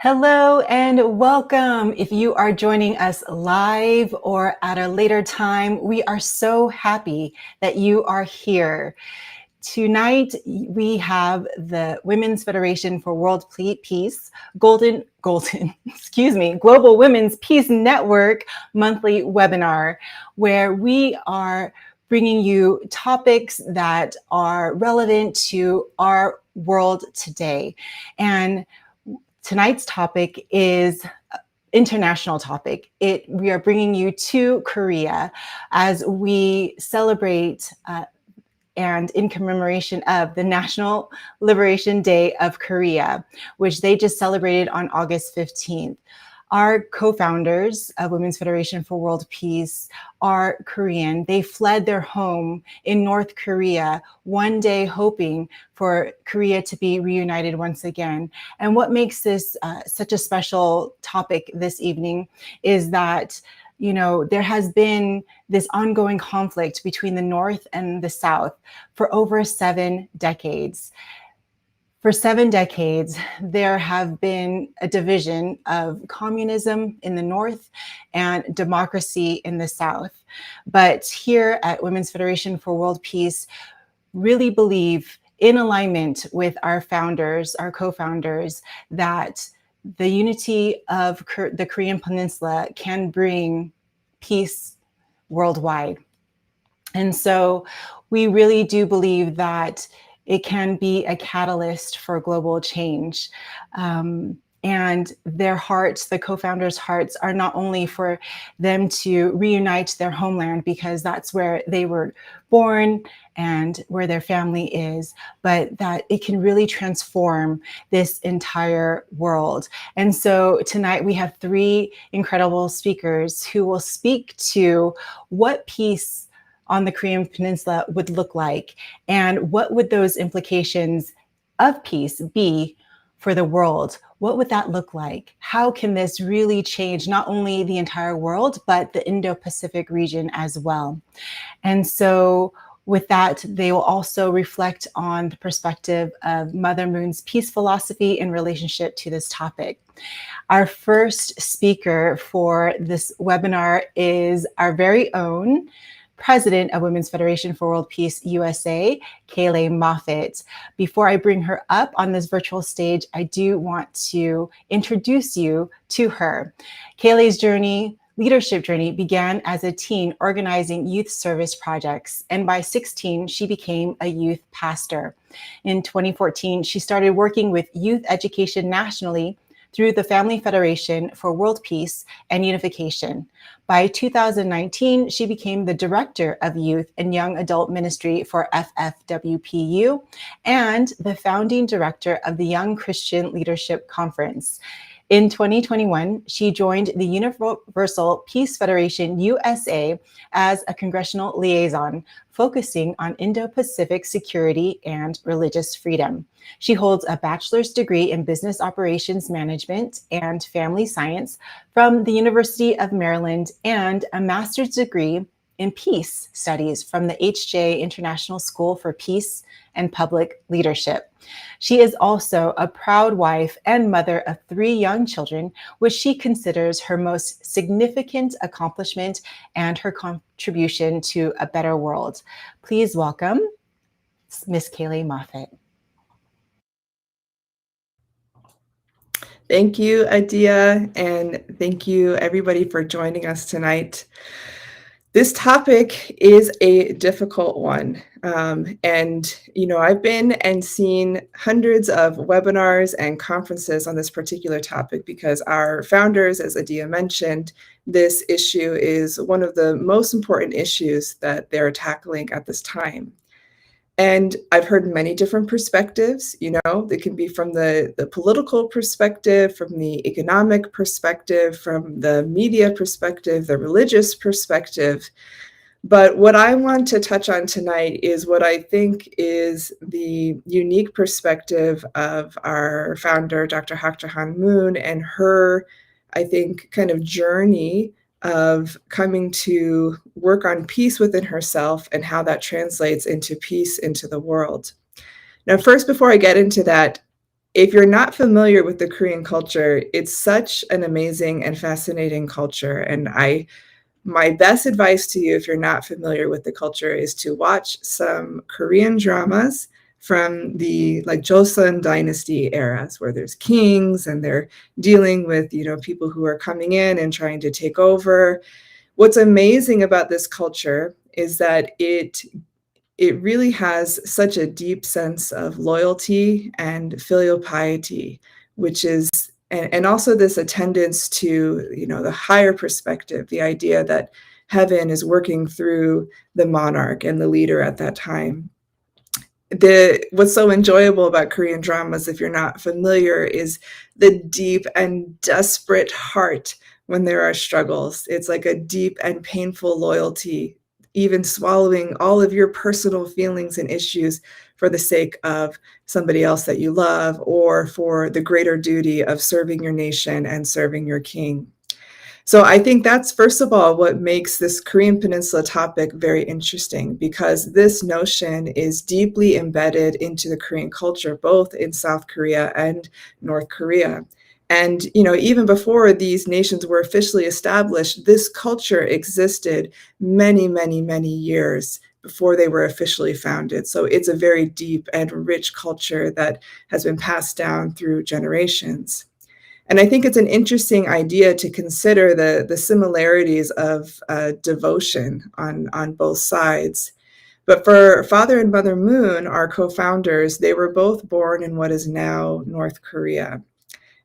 Hello and welcome. If you are joining us live or at a later time, we are so happy that you are here. Tonight, we have the Women's Federation for World Peace, Global Women's Peace Network monthly webinar, where we are bringing you topics that are relevant to our world today. And tonight's topic is international topic. We are bringing you to Korea as we celebrate and in commemoration of the National Liberation Day of Korea, which they just celebrated on August 15th. Our co-founders of Women's Federation for World Peace are Korean. They fled their home in North Korea one day hoping for Korea to be reunited once again. And what makes this such a special topic this evening is that there has been this ongoing conflict between the North and the South for over 7 decades. For 7 decades, there have been a division of communism in the North and democracy in the South. But here at Women's Federation for World Peace, really believe in alignment with our founders, our co-founders, that the unity of the Korean Peninsula can bring peace worldwide. And so we really do believe that it can be a catalyst for global change. And their hearts, the co-founders' hearts, are not only for them to reunite their homeland because that's where they were born and where their family is, but that it can really transform this entire world. And so tonight we have 3 incredible speakers who will speak to what peace on the Korean Peninsula would look like, and what would those implications of peace be for the world? What would that look like? How can this really change not only the entire world, but the Indo-Pacific region as well? And so with that, they will also reflect on the perspective of Mother Moon's peace philosophy in relationship to this topic. Our first speaker for this webinar is our very own President of Women's Federation for World Peace USA, Kayleigh Moffitt. Before I bring her up on this virtual stage, I do want to introduce you to her. Kayleigh's leadership journey began as a teen organizing youth service projects, and by 16, she became a youth pastor. In 2014, she started working with youth education nationally through the Family Federation for World Peace and Unification. By 2019, she became the Director of Youth and Young Adult Ministry for FFWPU and the founding director of the Young Christian Leadership Conference. In 2021, she joined the Universal Peace Federation USA as a congressional liaison, focusing on Indo-Pacific security and religious freedom. She holds a bachelor's degree in business operations management and family science from the University of Maryland and a master's degree in peace studies from the HJ International School for Peace and Public Leadership. She is also a proud wife and mother of 3 young children, which she considers her most significant accomplishment and her contribution to a better world. Please welcome Miss Kayleigh Moffitt. Thank you, Adia, and thank you everybody for joining us tonight. This topic is a difficult one. I've been and seen hundreds of webinars and conferences on this particular topic because our founders, as Adia mentioned, this issue is one of the most important issues that they're tackling at this time. And I've heard many different perspectives. They can be from the political perspective, from the economic perspective, from the media perspective, the religious perspective. But what I want to touch on tonight is what I think is the unique perspective of our founder, Dr. Hak Ja Han Moon, and her, I think, kind of journey of coming to work on peace within herself and how that translates into peace into the world. Now, first, before I get into that, if you're not familiar with the Korean culture, it's such an amazing and fascinating culture. And my best advice to you, if you're not familiar with the culture, is to watch some Korean dramas from the like Joseon dynasty eras, where there's kings and they're dealing with, people who are coming in and trying to take over. What's amazing about this culture is that it really has such a deep sense of loyalty and filial piety, which is, and also this attendance to, the higher perspective, the idea that heaven is working through the monarch and the leader at that time. What's so enjoyable about Korean dramas, if you're not familiar, is the deep and desperate heart when there are struggles. It's like a deep and painful loyalty, even swallowing all of your personal feelings and issues for the sake of somebody else that you love, or for the greater duty of serving your nation and serving your king. So I think that's, first of all, what makes this Korean Peninsula topic very interesting, because this notion is deeply embedded into the Korean culture, both in South Korea and North Korea. And, even before these nations were officially established, this culture existed many, many, many years before they were officially founded. So it's a very deep and rich culture that has been passed down through generations. And I think it's an interesting idea to consider the similarities of devotion on both sides. But for Father and Mother Moon, our co-founders, they were both born in what is now North Korea.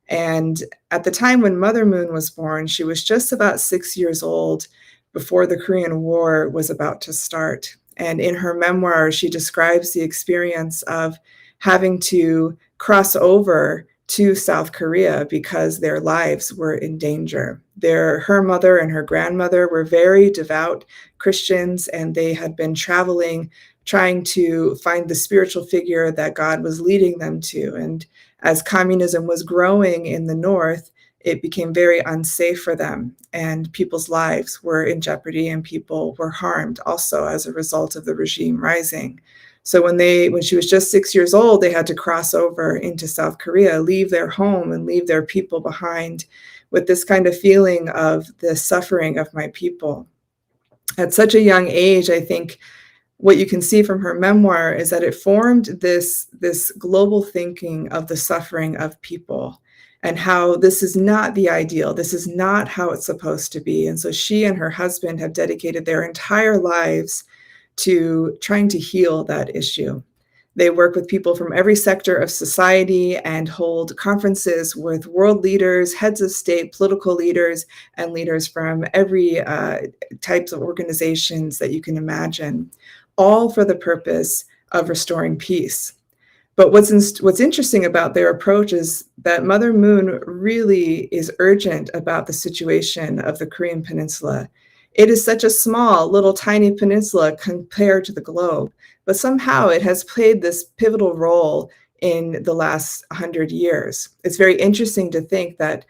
And at the time when Mother Moon was born, she was just about 6 years old before the Korean War was about to start. And in her memoir, she describes the experience of having to cross over to South Korea because their lives were in danger. Her mother and her grandmother were very devout Christians, and they had been traveling, trying to find the spiritual figure that God was leading them to. And as communism was growing in the North, it became very unsafe for them, and people's lives were in jeopardy, and people were harmed also as a result of the regime rising. So when she was just 6 years old, they had to cross over into South Korea, leave their home and leave their people behind, with this kind of feeling of the suffering of my people. At such a young age, I think what you can see from her memoir is that it formed this global thinking of the suffering of people, and how this is not the ideal. This is not how it's supposed to be. And so she and her husband have dedicated their entire lives to trying to heal that issue. They work with people from every sector of society and hold conferences with world leaders, heads of state, political leaders, and leaders from every types of organizations that you can imagine, all for the purpose of restoring peace. But what's interesting about their approach is that Mother Moon really is urgent about the situation of the Korean Peninsula. It is such a small, little tiny peninsula compared to the globe, but somehow it has played this pivotal role in the last 100 years. It's very interesting to think that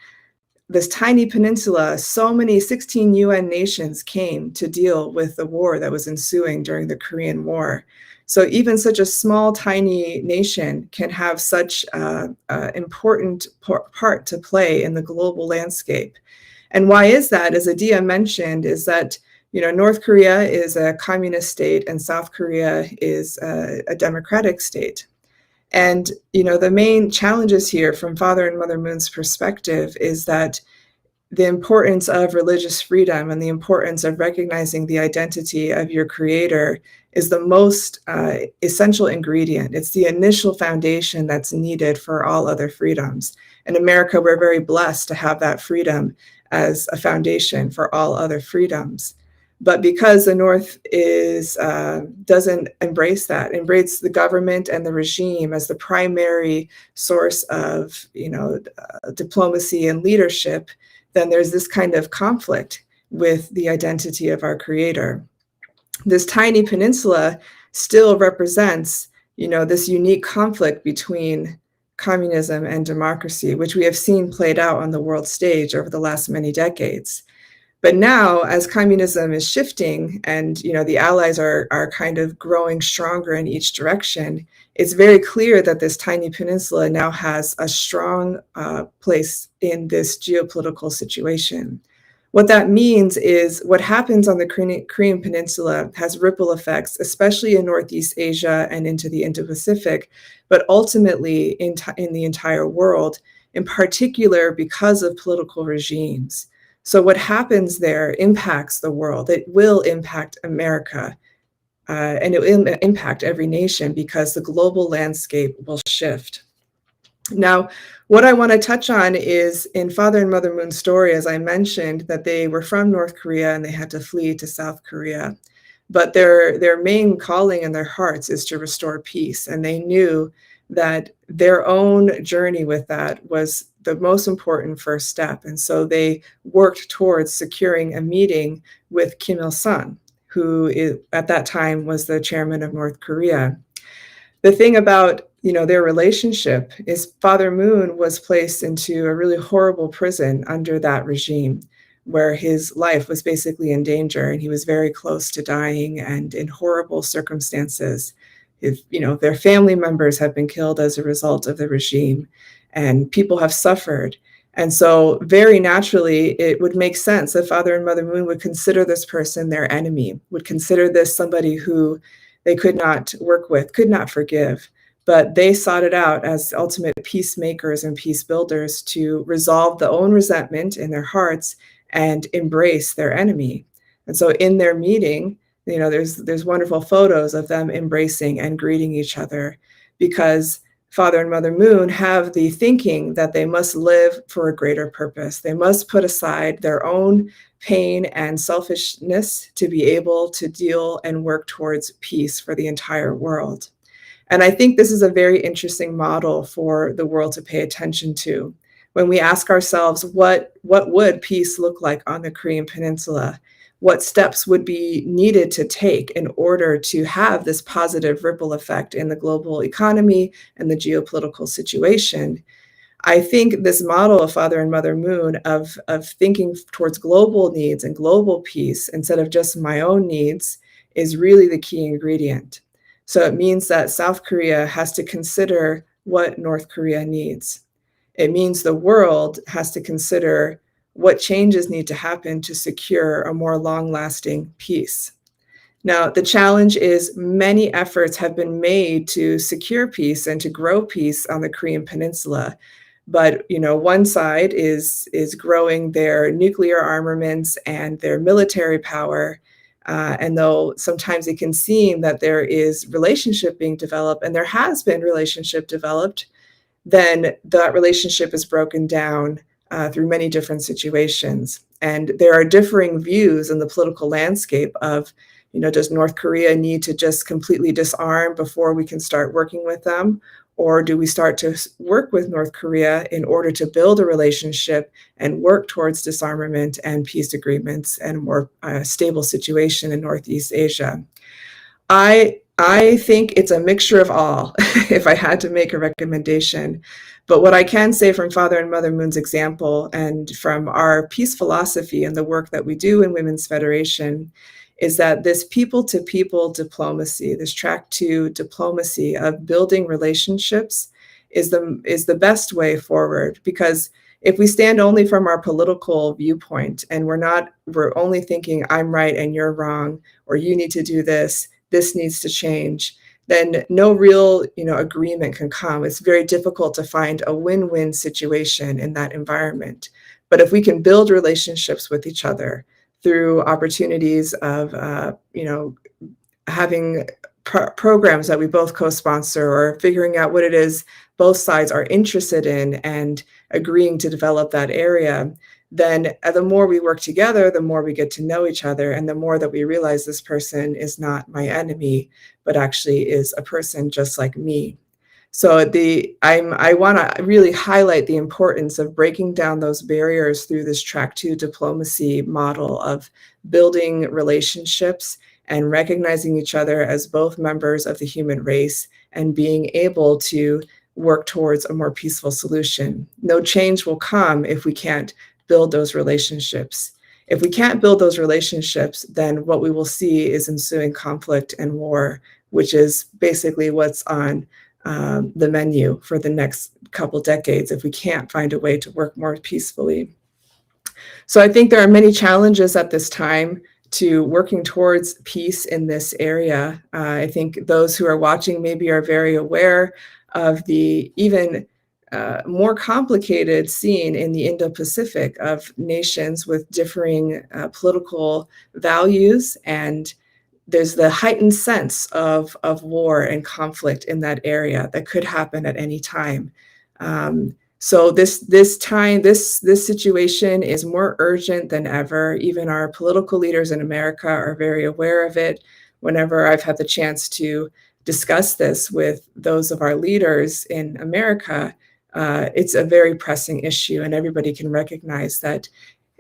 this tiny peninsula, so many 16 UN nations came to deal with the war that was ensuing during the Korean War. So even such a small, tiny nation can have such an important part to play in the global landscape. And why is that? As Adia mentioned, is that North Korea is a communist state and South Korea is a democratic state. And the main challenges here from Father and Mother Moon's perspective is that the importance of religious freedom and the importance of recognizing the identity of your creator is the most essential ingredient. It's the initial foundation that's needed for all other freedoms. In America, we're very blessed to have that freedom as a foundation for all other freedoms. But because the North doesn't embrace the government and the regime as the primary source of diplomacy and leadership, then there's this kind of conflict with the identity of our creator. This tiny peninsula still represents, this unique conflict between communism and democracy, which we have seen played out on the world stage over the last many decades. But now, as communism is shifting and the allies are kind of growing stronger in each direction, it's very clear that this tiny peninsula now has a strong place in this geopolitical situation. What that means is what happens on the Korean Peninsula has ripple effects, especially in Northeast Asia and into the Indo-Pacific, but ultimately in the entire world, in particular because of political regimes. So what happens there impacts the world. It will impact America, and it will impact every nation because the global landscape will shift. Now, what I want to touch on is in Father and Mother Moon's story, as I mentioned, that they were from North Korea and they had to flee to South Korea. But their main calling in their hearts is to restore peace. And they knew that their own journey with that was the most important first step. And so they worked towards securing a meeting with Kim Il-sung, who at that time was the chairman of North Korea. The thing about their relationship is Father Moon was placed into a really horrible prison under that regime, where his life was basically in danger and he was very close to dying and in horrible circumstances. Their family members have been killed as a result of the regime, and people have suffered. And so very naturally, it would make sense that Father and Mother Moon would consider this person their enemy, would consider this somebody who they could not work with, could not forgive. But they sought it out as ultimate peacemakers and peace builders to resolve their own resentment in their hearts and embrace their enemy. And so in their meeting, there's wonderful photos of them embracing and greeting each other, because Father and Mother Moon have the thinking that they must live for a greater purpose. They must put aside their own pain and selfishness to be able to deal and work towards peace for the entire world. And I think this is a very interesting model for the world to pay attention to. When we ask ourselves, what would peace look like on the Korean Peninsula? What steps would be needed to take in order to have this positive ripple effect in the global economy and the geopolitical situation? I think this model of Father and Mother Moon of thinking towards global needs and global peace instead of just my own needs is really the key ingredient. So it means that South Korea has to consider what North Korea needs. It means the world has to consider what changes need to happen to secure a more long-lasting peace. Now, the challenge is many efforts have been made to secure peace and to grow peace on the Korean Peninsula. But one side is growing their nuclear armaments and their military power. And though sometimes it can seem that there is relationship being developed, and there has been relationship developed, then that relationship is broken down through many different situations. And there are differing views in the political landscape of, does North Korea need to just completely disarm before we can start working with them? Or do we start to work with North Korea in order to build a relationship and work towards disarmament and peace agreements and a more stable situation in Northeast Asia? I think it's a mixture of all, if I had to make a recommendation. But what I can say from Father and Mother Moon's example and from our peace philosophy and the work that we do in Women's Federation is that this people-to-people diplomacy, this track 2 diplomacy of building relationships is the best way forward. Because if we stand only from our political viewpoint and we're only thinking I'm right and you're wrong, or you need to do this needs to change, then no real agreement can come. It's very difficult to find a win-win situation in that environment. But if we can build relationships with each other through opportunities of having programs that we both co-sponsor, or figuring out what it is both sides are interested in and agreeing to develop that area, then the more we work together, the more we get to know each other, and the more that we realize this person is not my enemy, but actually is a person just like me. So I want to really highlight the importance of breaking down those barriers through this track 2 diplomacy model of building relationships and recognizing each other as both members of the human race and being able to work towards a more peaceful solution. No change will come if we can't build those relationships. If we can't build those relationships, then what we will see is ensuing conflict and war, which is basically what's on the menu for the next couple decades if we can't find a way to work more peacefully. So I think there are many challenges at this time to working towards peace in this area. I think those who are watching maybe are very aware of the even more complicated scene in the Indo-Pacific of nations with differing political values, and there's the heightened sense of war and conflict in that area that could happen at any time. So this situation is more urgent than ever. Even our political leaders in America are very aware of it. Whenever I've had the chance to discuss this with those of our leaders in America, it's a very pressing issue, and everybody can recognize that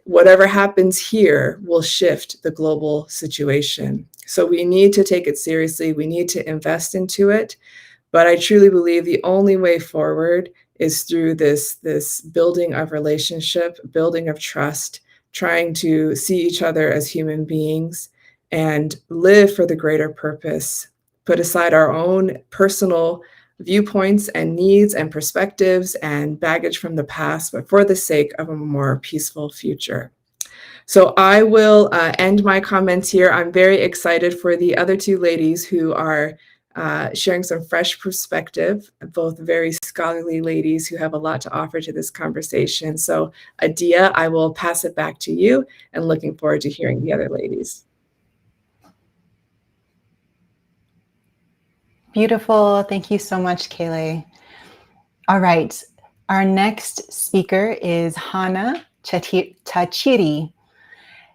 whatever happens here will shift the global situation. So we need to take it seriously. We need to invest into it. But I truly believe the only way forward is through this building of relationship, building of trust, trying to see each other as human beings and live for the greater purpose, put aside our own personal viewpoints and needs and perspectives and baggage from the past, but for the sake of a more peaceful future. So I will end my comments here. I'm very excited for the other two ladies who are sharing some fresh perspective, both very scholarly ladies who have a lot to offer to this conversation. So Adia, I will pass it back to you, and looking forward to hearing the other ladies. Beautiful. Thank you so much, Kaylee. All right. Our next speaker is Hana Tachiri.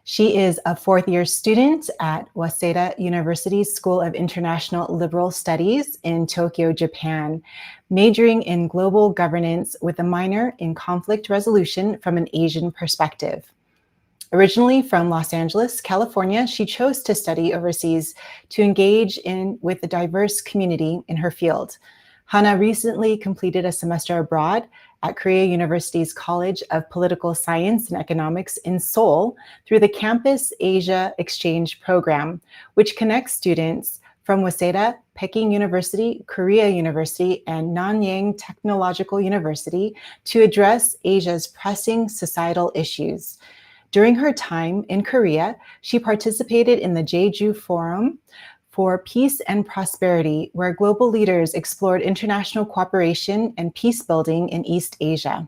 She is a fourth-year student at Waseda University's School of International Liberal Studies in Tokyo, Japan, majoring in global governance with a minor in conflict resolution from an Asian perspective. Originally from Los Angeles, California, she chose to study overseas to engage with a diverse community in her field. Hana recently completed a semester abroad at Korea University's College of Political Science and Economics in Seoul through the Campus Asia Exchange Program, which connects students from Waseda, Peking University, Korea University, and Nanyang Technological University to address Asia's pressing societal issues. During her time in Korea, she participated in the Jeju Forum for Peace and Prosperity, where global leaders explored international cooperation and peace building in East Asia.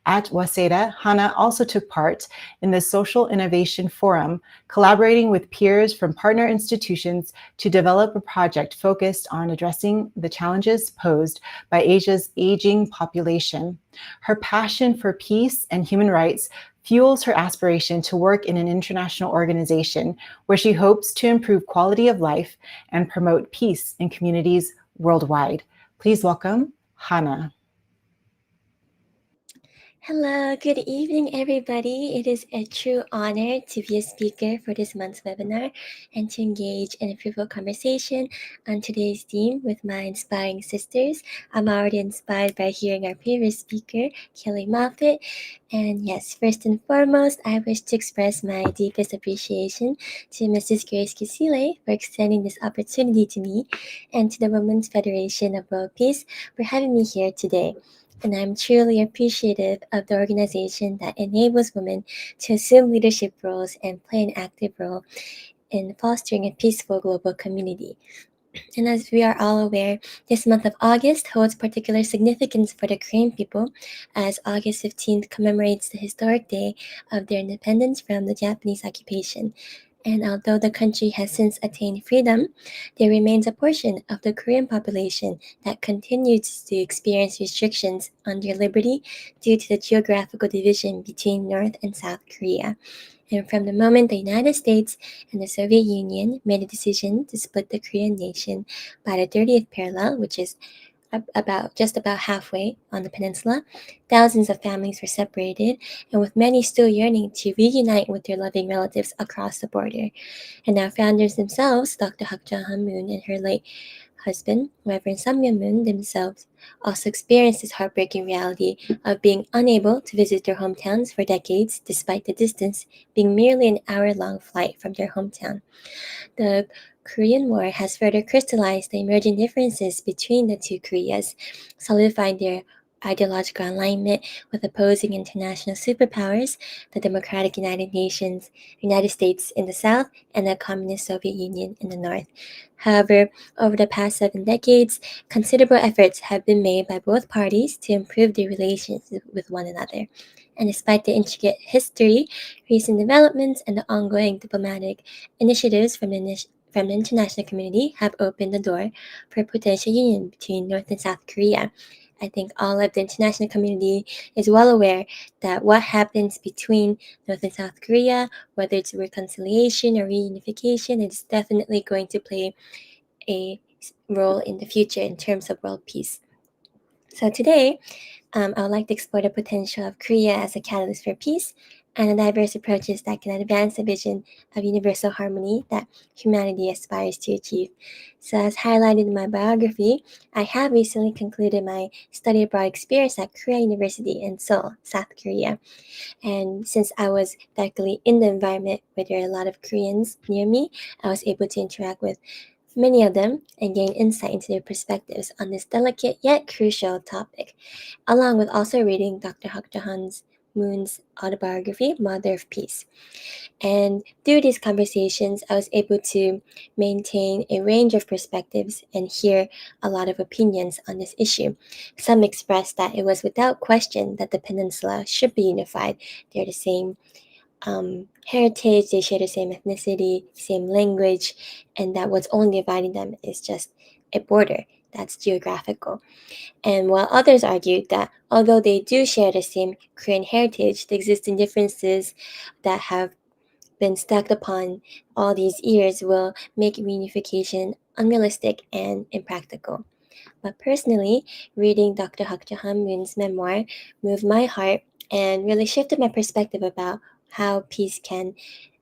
At Waseda, Hana also took part in the Social Innovation Forum, collaborating with peers from partner institutions to develop a project focused on addressing the challenges posed by Asia's aging population. Her passion for peace and human rights fuels her aspiration to work in an international organization where she hopes to improve quality of life and promote peace in communities worldwide. Please welcome Hana. Hello, good evening, everybody. It is a true honor to be a speaker for this month's webinar and to engage in a fruitful conversation on today's theme with my inspiring sisters. I'm already inspired by hearing our previous speaker, Kelly Moffitt. And yes, first and foremost, I wish to express my deepest appreciation to Mrs. Grace Kisile for extending this opportunity to me and to the Women's Federation of World Peace for having me here today. And I'm truly appreciative of the organization that enables women to assume leadership roles and play an active role in fostering a peaceful global community. And as we are all aware, this month of August holds particular significance for the Korean people, as August 15th commemorates the historic day of their independence from the Japanese occupation. And although the country has since attained freedom, there remains a portion of the Korean population that continues to experience restrictions on their liberty due to the geographical division between North and South Korea. And from the moment the United States and the Soviet Union made a decision to split the Korean nation by the 30th parallel, which is just about halfway on the peninsula, thousands of families were separated, and with many still yearning to reunite with their loving relatives across the border. And our founders themselves, Dr. Hak Ja-han Moon and her late husband, Reverend Sam Myung-moon themselves, also experienced this heartbreaking reality of being unable to visit their hometowns for decades, despite the distance being merely an hour-long flight from their hometown. The Korean War has further crystallized the emerging differences between the two Koreas, solidifying their ideological alignment with opposing international superpowers, the democratic United States in the south, and the communist Soviet Union in the north. However, over the past 7 decades, considerable efforts have been made by both parties to improve their relations with one another. And despite the intricate history, recent developments, and the ongoing diplomatic initiatives from the international community have opened the door for a potential union between North and South Korea. I think all of the international community is well aware that what happens between North and South Korea, whether it's reconciliation or reunification, is definitely going to play a role in the future in terms of world peace. So today, I would like to explore the potential of Korea as a catalyst for peace and the diverse approaches that can advance the vision of universal harmony that humanity aspires to achieve. So, as highlighted in my biography, I have recently concluded my study abroad experience at Korea University in Seoul, South Korea. And since I was directly in the environment where there are a lot of Koreans near me, I was able to interact with many of them and gain insight into their perspectives on this delicate yet crucial topic, along with also reading Dr. Hak Ja-han Moon's autobiography, Mother of Peace. And through these conversations, I was able to maintain a range of perspectives and hear a lot of opinions on this issue. Some expressed that it was without question that the peninsula should be unified. They're the same heritage, they share the same ethnicity, same language, and that what's only dividing them is just a border that's geographical. And while others argued that although they do share the same Korean heritage, the existing differences that have been stacked upon all these years will make reunification unrealistic and impractical. But personally, reading Dr. Hak Ja-han Moon's memoir moved my heart and really shifted my perspective about how peace can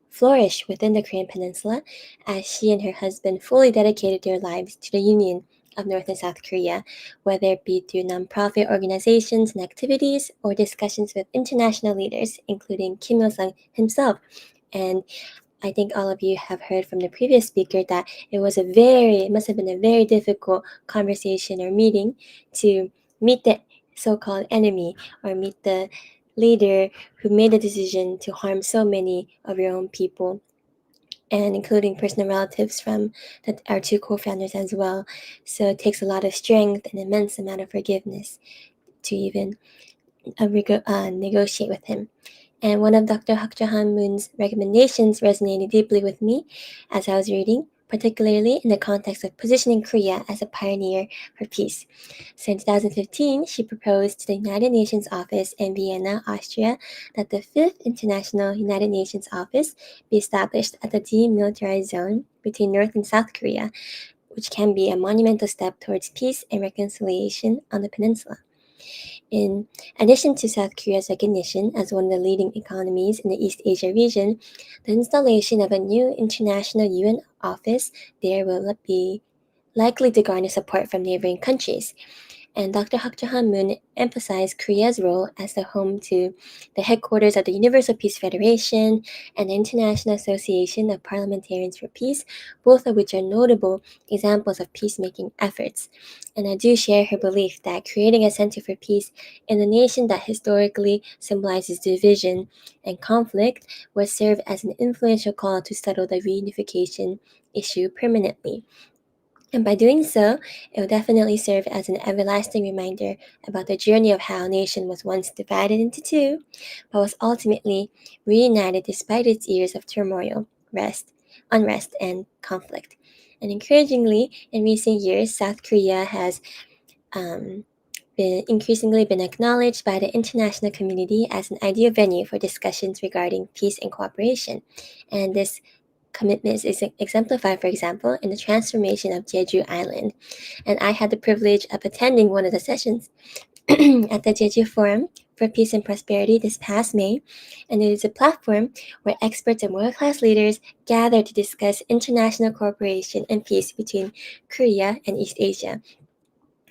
flourish within the Korean Peninsula, as she and her husband fully dedicated their lives to the union of North and South Korea, whether it be through nonprofit organizations and activities or discussions with international leaders, including Kim Il-sung himself. And I think all of you have heard from the previous speaker that it must have been a very difficult conversation or meeting to meet the so-called enemy or meet the leader who made the decision to harm so many of your own people, and including personal relatives from our two co-founders as well. So it takes a lot of strength and immense amount of forgiveness to even negotiate with him. And one of Dr. Hak Ja-han Moon's recommendations resonated deeply with me as I was reading, particularly in the context of positioning Korea as a pioneer for peace. So in 2015, she proposed to the United Nations office in Vienna, Austria, that the fifth International United Nations office be established at the demilitarized zone between North and South Korea, which can be a monumental step towards peace and reconciliation on the peninsula. In addition to South Korea's recognition as one of the leading economies in the East Asia region, the installation of a new international UN office there will be likely to garner support from neighboring countries. And Dr. Hak Ja-han Moon emphasized Korea's role as the home to the headquarters of the Universal Peace Federation and the International Association of Parliamentarians for Peace, both of which are notable examples of peacemaking efforts. And I do share her belief that creating a center for peace in a nation that historically symbolizes division and conflict would serve as an influential call to settle the reunification issue permanently. And by doing so, it will definitely serve as an everlasting reminder about the journey of how a nation was once divided into two, but was ultimately reunited despite its years of turmoil, unrest, and conflict. And encouragingly, in recent years, South Korea has increasingly been acknowledged by the international community as an ideal venue for discussions regarding peace and cooperation. And this commitments is exemplified, for example, in the transformation of Jeju Island. And I had the privilege of attending one of the sessions at the Jeju Forum for Peace and Prosperity this past May, and it is a platform where experts and world-class leaders gather to discuss international cooperation and peace between Korea and East Asia.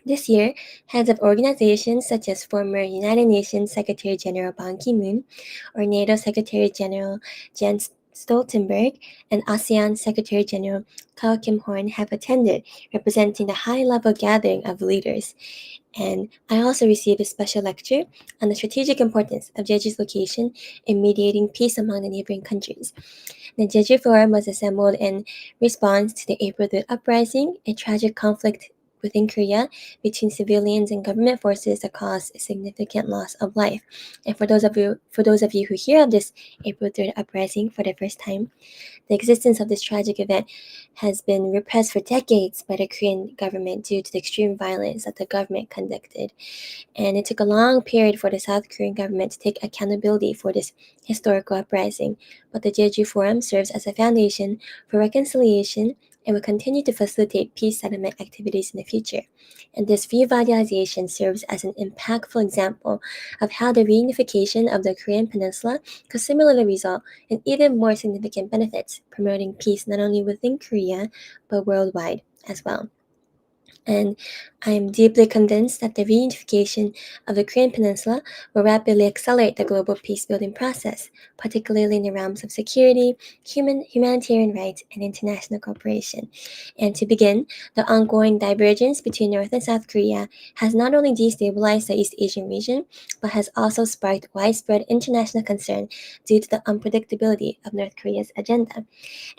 This year, heads of organizations such as former United Nations Secretary General Ban Ki-moon or NATO Secretary General Jens Stoltenberg and ASEAN Secretary General Kao Kim-horn have attended, representing the high-level gathering of leaders. And I also received a special lecture on the strategic importance of Jeju's location in mediating peace among the neighboring countries. The Jeju Forum was assembled in response to the April 3rd uprising, a tragic conflict within Korea between civilians and government forces that caused a significant loss of life. And for those of you who hear of this April 3rd uprising for the first time, the existence of this tragic event has been repressed for decades by the Korean government due to the extreme violence that the government conducted. And it took a long period for the South Korean government to take accountability for this historical uprising. But the Jeju Forum serves as a foundation for reconciliation and will continue to facilitate peace settlement activities in the future. And this revitalization serves as an impactful example of how the reunification of the Korean Peninsula could similarly result in even more significant benefits, promoting peace not only within Korea, but worldwide as well. And I am deeply convinced that the reunification of the Korean Peninsula will rapidly accelerate the global peace-building process, particularly in the realms of security, humanitarian rights, and international cooperation. And to begin, the ongoing divergence between North and South Korea has not only destabilized the East Asian region, but has also sparked widespread international concern due to the unpredictability of North Korea's agenda.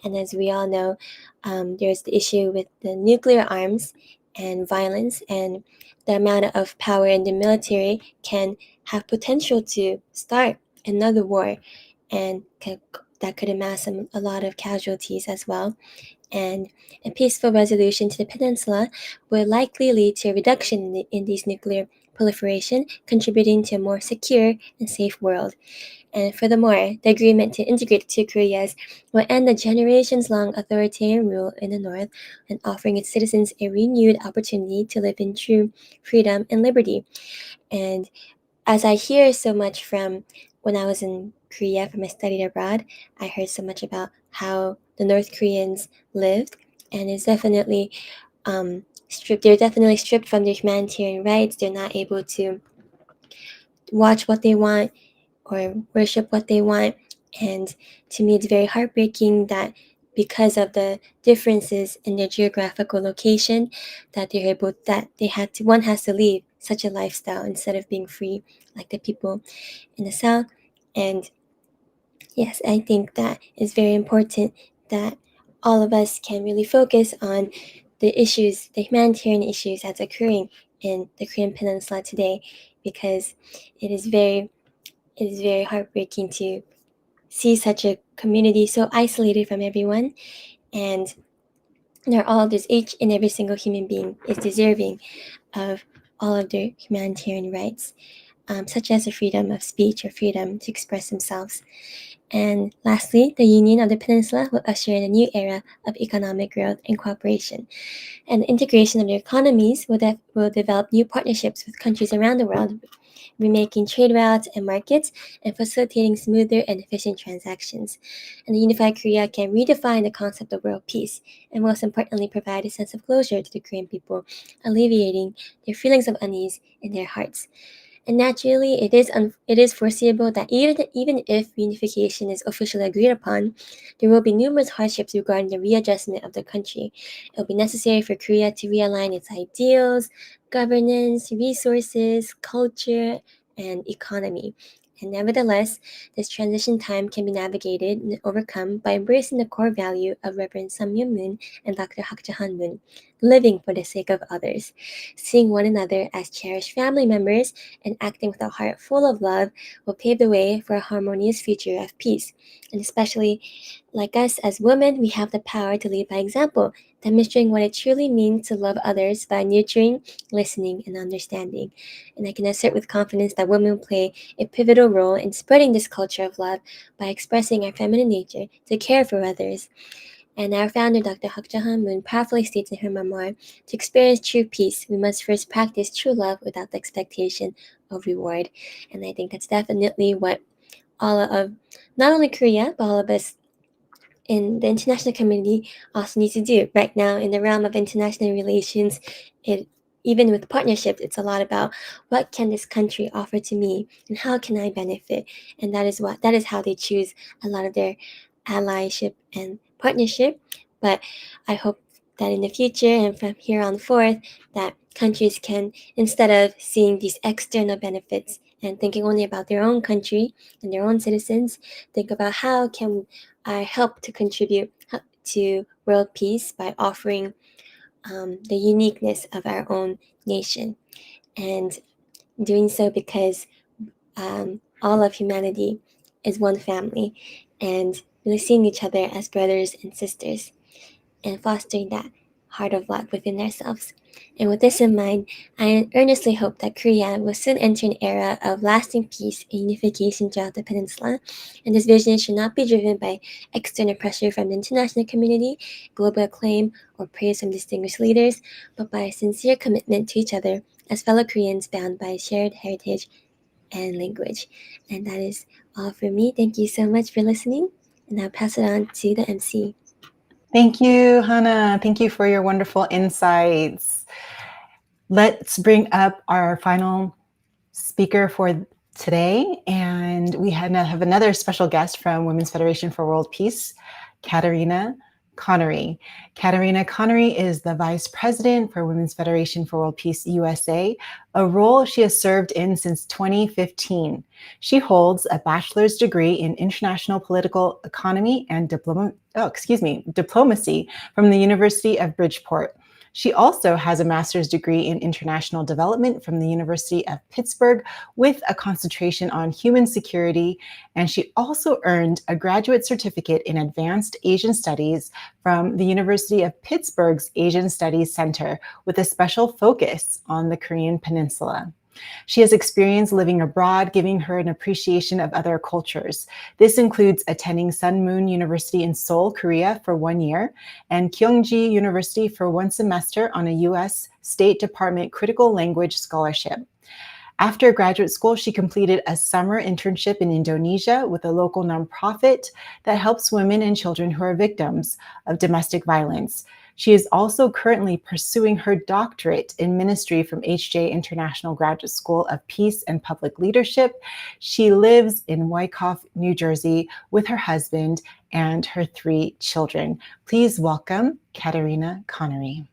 And as we all know, there's the issue with the nuclear arms and violence, and the amount of power in the military can have potential to start another war, and that could amass a lot of casualties as well. And a peaceful resolution to the peninsula will likely lead to a reduction in these nuclear proliferation, contributing to a more secure and safe world. And furthermore, the agreement to integrate the two Koreas will end the generations-long authoritarian rule in the north and offering its citizens a renewed opportunity to live in true freedom and liberty. And as I hear so much from when I was in Korea for my study abroad, I heard so much about how the North Koreans lived, and it's definitely stripped. They're definitely stripped from their humanitarian rights. They're not able to watch what they want or worship what they want. And to me, it's very heartbreaking that because of the differences in their geographical location, that one has to leave such a lifestyle instead of being free like the people in the South. And yes, I think that is very important that all of us can really focus on the humanitarian issues that's occurring in the Korean Peninsula today, because it is very heartbreaking to see such a community so isolated from everyone, and each and every single human being is deserving of all of their humanitarian rights, such as the freedom of speech or freedom to express themselves. And lastly, the union of the peninsula will usher in a new era of economic growth and cooperation. And the integration of their economies will develop new partnerships with countries around the world, remaking trade routes and markets, and facilitating smoother and efficient transactions. And the unified Korea can redefine the concept of world peace, and most importantly, provide a sense of closure to the Korean people, alleviating their feelings of unease in their hearts. And naturally, it is foreseeable that even if reunification is officially agreed upon, there will be numerous hardships regarding the readjustment of the country. It will be necessary for Korea to realign its ideals, governance, resources, culture, and economy. And nevertheless, this transition time can be navigated and overcome by embracing the core value of Reverend Sam Myung-moon and Dr. Hak Jahan Moon, living for the sake of others, seeing one another as cherished family members, and acting with a heart full of love will pave the way for a harmonious future of peace. And especially like us as women, we have the power to lead by example demonstrating what it truly means to love others by nurturing, listening, and understanding. And I can assert with confidence that women play a pivotal role in spreading this culture of love by expressing our feminine nature to care for others. And our founder, Dr. Hak Jahan Moon, powerfully states in her memoir, to experience true peace, we must first practice true love without the expectation of reward. And I think that's definitely what all of, not only Korea, but all of us in the international community also need to do. Right now, in the realm of international relations, even with partnerships, it's a lot about what can this country offer to me and how can I benefit. And that is how they choose a lot of their allyship and partnership. But I hope that in the future and from here on forth, that countries can, instead of seeing these external benefits and thinking only about their own country and their own citizens, think about how can I help to contribute to world peace by offering the uniqueness of our own nation, and doing so because all of humanity is one family, and really seeing each other as brothers and sisters, and fostering that heart of love within ourselves. And with this in mind, I earnestly hope that Korea will soon enter an era of lasting peace and unification throughout the peninsula. And this vision should not be driven by external pressure from the international community, global acclaim, or praise from distinguished leaders, but by a sincere commitment to each other as fellow Koreans bound by shared heritage and language. And that is all for me. Thank you so much for listening. And I'll pass it on to the MC. Thank you, Hannah. Thank you for your wonderful insights. Let's bring up our final speaker for today. And we have another special guest from Women's Federation for World Peace, Katarina Connery. Katarina Connery is the Vice President for Women's Federation for World Peace USA, a role she has served in since 2015. She holds a bachelor's degree in international political economy and diplomacy from the University of Bridgeport. She also has a master's degree in international development from the University of Pittsburgh with a concentration on human security, and she also earned a graduate certificate in advanced Asian studies from the University of Pittsburgh's Asian Studies Center with a special focus on the Korean Peninsula. She has experience living abroad, giving her an appreciation of other cultures. This includes attending Sun Moon University in Seoul, Korea for 1 year, and Kyungji University for 1 semester on a U.S. State Department Critical Language Scholarship. After graduate school, she completed a summer internship in Indonesia with a local nonprofit that helps women and children who are victims of domestic violence. She is also currently pursuing her doctorate in ministry from HJ International Graduate School of Peace and Public Leadership. She lives in Wyckoff, New Jersey with her husband and her 3 children. Please welcome Katarina Connery.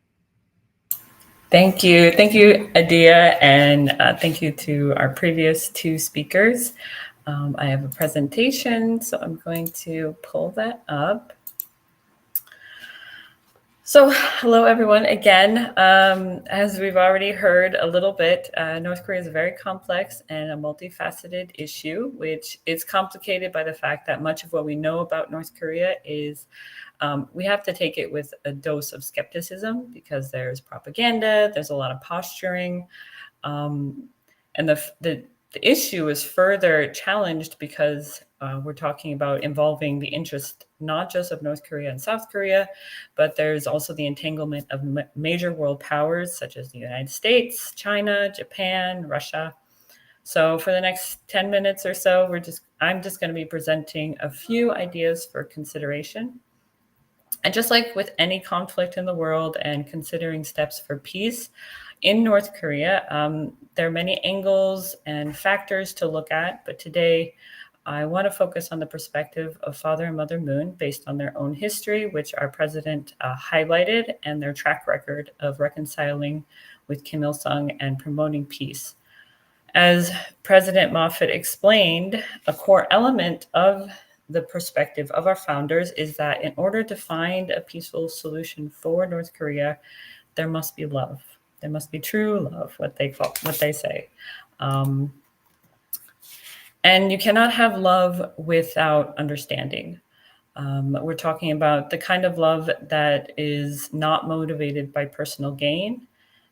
Thank you. Thank you, Adia, and thank you to our previous 2 speakers. I have a presentation, so I'm going to pull that up. So hello, everyone. Again, as we've already heard a little bit, North Korea is a very complex and a multifaceted issue, which is complicated by the fact that much of what we know about North Korea is we have to take it with a dose of skepticism because there's propaganda, there's a lot of posturing, and the issue is further challenged because we're talking about involving the interest not just of North Korea and South Korea, but there's also the entanglement of major world powers such as the United States, China, Japan, Russia. So for the next 10 minutes or so, I'm just going to be presenting a few ideas for consideration. And just like with any conflict in the world and considering steps for peace in North Korea, there are many angles and factors to look at, but today I want to focus on the perspective of Father and Mother Moon based on their own history, which our president highlighted, and their track record of reconciling with Kim Il-sung and promoting peace. As President Moffat explained, a core element of the perspective of our founders is that in order to find a peaceful solution for North Korea, there must be love. There must be true love, what they say. And you cannot have love without understanding. We're talking about the kind of love that is not motivated by personal gain.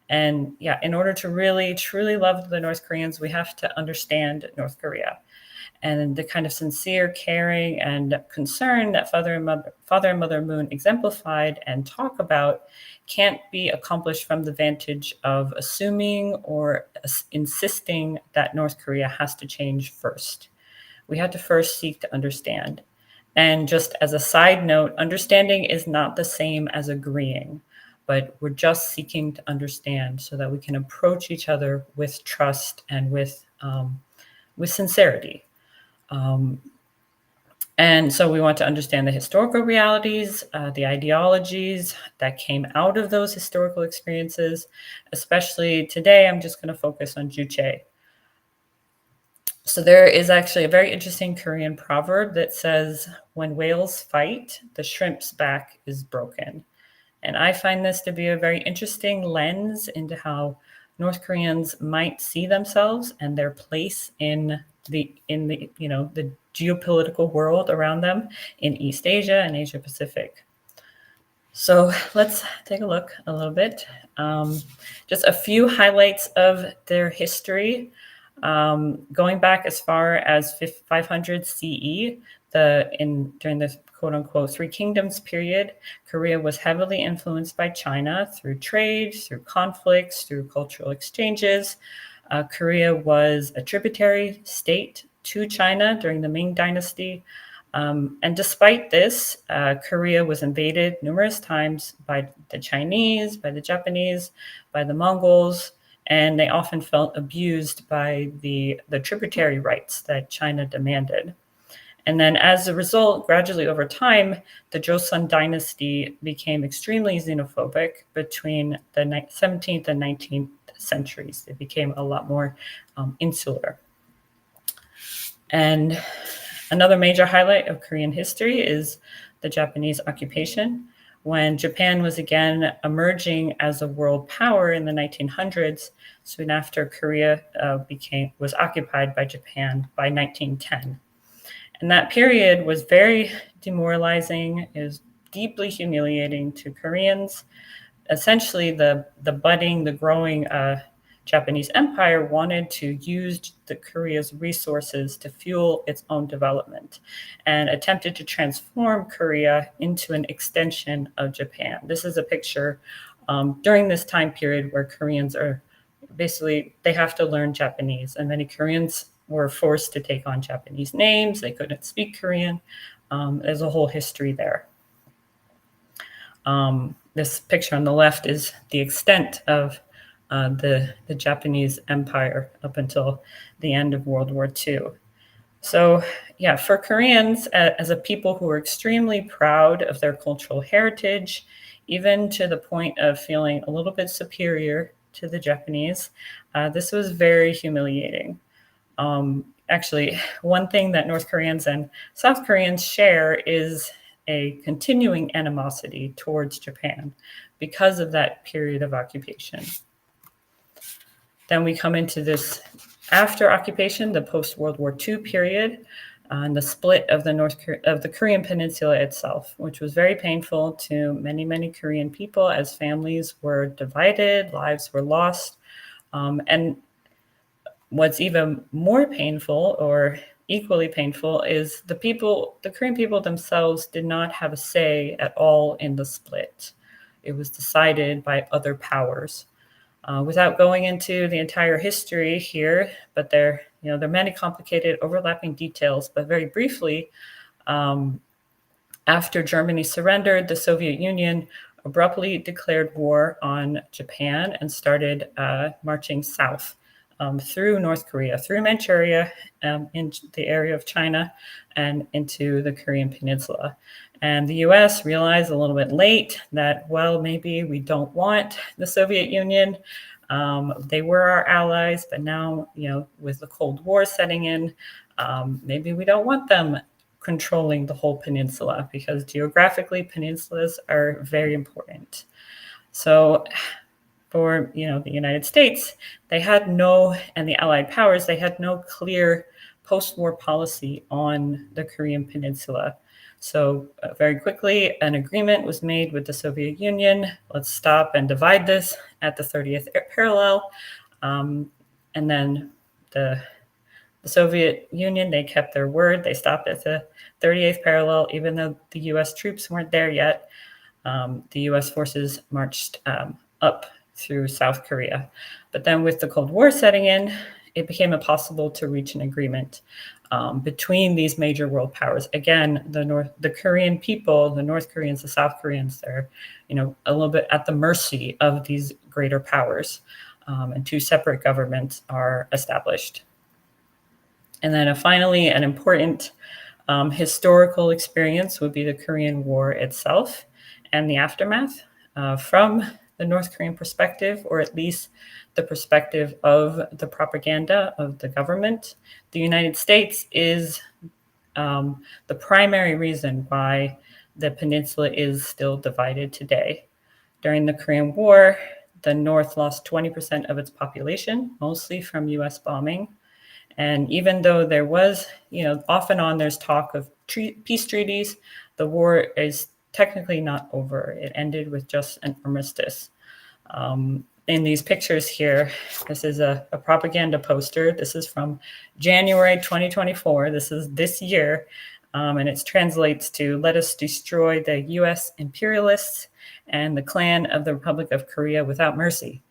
And yeah, in order to really, truly love the North Koreans, we have to understand North Korea. And the kind of sincere caring and concern that Father and Mother Moon exemplified and talk about can't be accomplished from the vantage of assuming or insisting that North Korea has to change first. We had to first seek to understand. And just as a side note, understanding is not the same as agreeing, but we're just seeking to understand so that we can approach each other with trust and with sincerity. And so we want to understand the historical realities, the ideologies that came out of those historical experiences. Especially today, I'm just going to focus on Juche. So there is actually a very interesting Korean proverb that says, when whales fight, the shrimp's back is broken. And I find this to be a very interesting lens into how North Koreans might see themselves and their place in the geopolitical world around them in East Asia and Asia Pacific. So let's take a look a little bit. Just a few highlights of their history. Going back as far as 500 CE, during the quote-unquote Three Kingdoms period, Korea was heavily influenced by China through trade, through conflicts, through cultural exchanges. Korea was a tributary state to China during the Ming Dynasty. And despite this, Korea was invaded numerous times by the Chinese, by the Japanese, by the Mongols, and they often felt abused by the tributary rights that China demanded. And then as a result, gradually over time, the Joseon dynasty became extremely xenophobic between the 17th and 19th centuries. They became a lot more insular. And another major highlight of Korean history is the Japanese occupation. When Japan was again emerging as a world power in the 1900s, soon after Korea was occupied by Japan by 1910. And that period was very demoralizing. It was deeply humiliating to Koreans. Essentially, the growing Japanese empire wanted to use the Korea's resources to fuel its own development and attempted to transform Korea into an extension of Japan. This is a picture during this time period where Koreans are basically, they have to learn Japanese, and many Koreans were forced to take on Japanese names. They couldn't speak Korean. There's a whole history there. This picture on the left is the extent of the Japanese empire up until the end of World War II. So yeah, for Koreans as a people who are extremely proud of their cultural heritage, even to the point of feeling a little bit superior to the Japanese, this was very humiliating. Actually, one thing that North Koreans and South Koreans share is a continuing animosity towards Japan because of that period of occupation. Then we come into this after occupation, the post-World War II period, and the split of the Korean Peninsula itself, which was very painful to many, many Korean people as families were divided, lives were lost. And what's even more painful or equally painful is the Korean people themselves did not have a say at all in the split. It was decided by other powers. Without going into the entire history here, but there are many complicated overlapping details, but very briefly, after Germany surrendered, the Soviet Union abruptly declared war on Japan and started marching south through North Korea, through Manchuria, into the area of China, and into the Korean Peninsula. And the US realized a little bit late that, well, maybe we don't want the Soviet Union. They were our allies, but now, with the Cold War setting in, maybe we don't want them controlling the whole peninsula, because geographically peninsulas are very important. So for the United States, and the Allied powers, they had no clear post-war policy on the Korean Peninsula. So very quickly, an agreement was made with the Soviet Union. Let's stop and divide this at the 30th parallel. And then the Soviet Union, they kept their word. They stopped at the 38th parallel, even though the US troops weren't there yet. The US forces marched up through South Korea. But then with the Cold War setting in, it became impossible to reach an agreement between these major world powers. Again, the Korean people, the North Koreans, the South Koreans, they're a little bit at the mercy of these greater powers. And two separate governments are established. And then finally, an important historical experience would be the Korean War itself and the aftermath. From the North Korean perspective, or at least the perspective of the propaganda of the government, the United States is the primary reason why the peninsula is still divided today. During the Korean War, the North lost 20% of its population, mostly from US bombing. And even though there was, off and on there's talk of peace treaties, the war is technically not over. It ended with just an armistice. In these pictures here, this is a propaganda poster. This is from January 2024. This is this year. And it translates to, "Let us destroy the US imperialists and the clan of the Republic of Korea without mercy."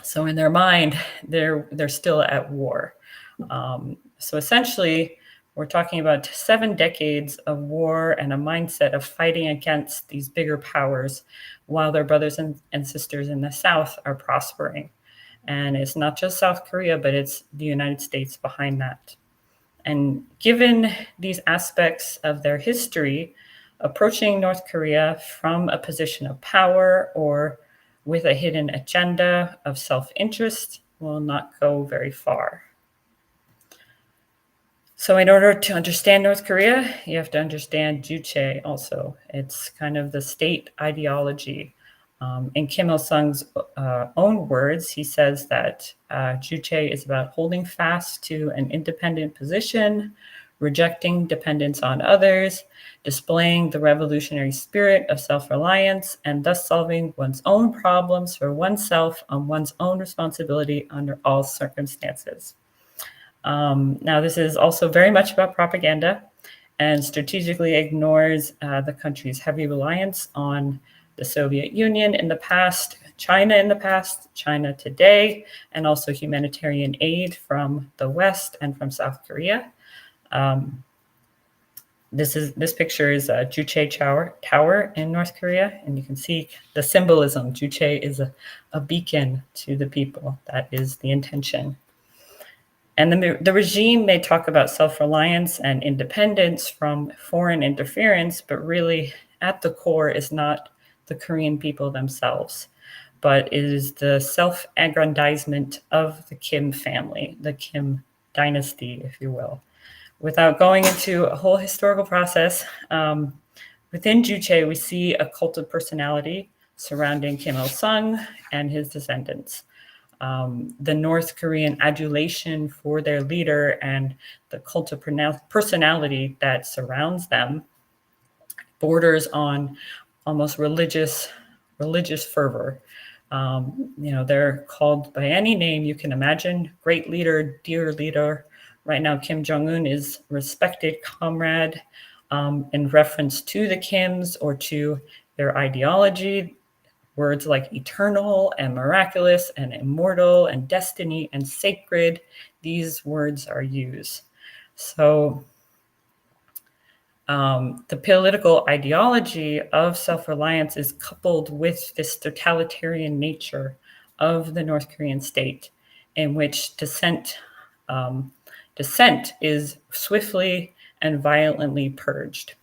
So in their mind, they're still at war. So essentially, we're talking about 7 decades of war and a mindset of fighting against these bigger powers while their brothers and sisters in the South are prospering. And it's not just South Korea, but it's the United States behind that. And given these aspects of their history, approaching North Korea from a position of power or with a hidden agenda of self-interest will not go very far. So in order to understand North Korea, you have to understand Juche also. It's kind of the state ideology. In Kim Il-sung's own words, he says that Juche is about holding fast to an independent position, rejecting dependence on others, displaying the revolutionary spirit of self-reliance, and thus solving one's own problems for oneself on one's own responsibility under all circumstances. Now, this is also very much about propaganda and strategically ignores the country's heavy reliance on the Soviet Union in the past, China in the past, China today, and also humanitarian aid from the West and from South Korea. This picture is Juche Tower in North Korea, and you can see the symbolism. Juche is a beacon to the people. That is the intention. And the regime may talk about self-reliance and independence from foreign interference, but really at the core is not the Korean people themselves, but it is the self-aggrandizement of the Kim family, the Kim dynasty, if you will. Without going into a whole historical process, within Juche, we see a cult of personality surrounding Kim Il-sung and his descendants. The North Korean adulation for their leader and the cult of personality that surrounds them borders on almost religious fervor. They're called by any name you can imagine: great leader, dear leader. Right now, Kim Jong-un is respected comrade in reference to the Kims or to their ideology. Words like eternal and miraculous and immortal and destiny and sacred, these words are used. So the political ideology of self-reliance is coupled with this totalitarian nature of the North Korean state, in which dissent is swiftly and violently purged.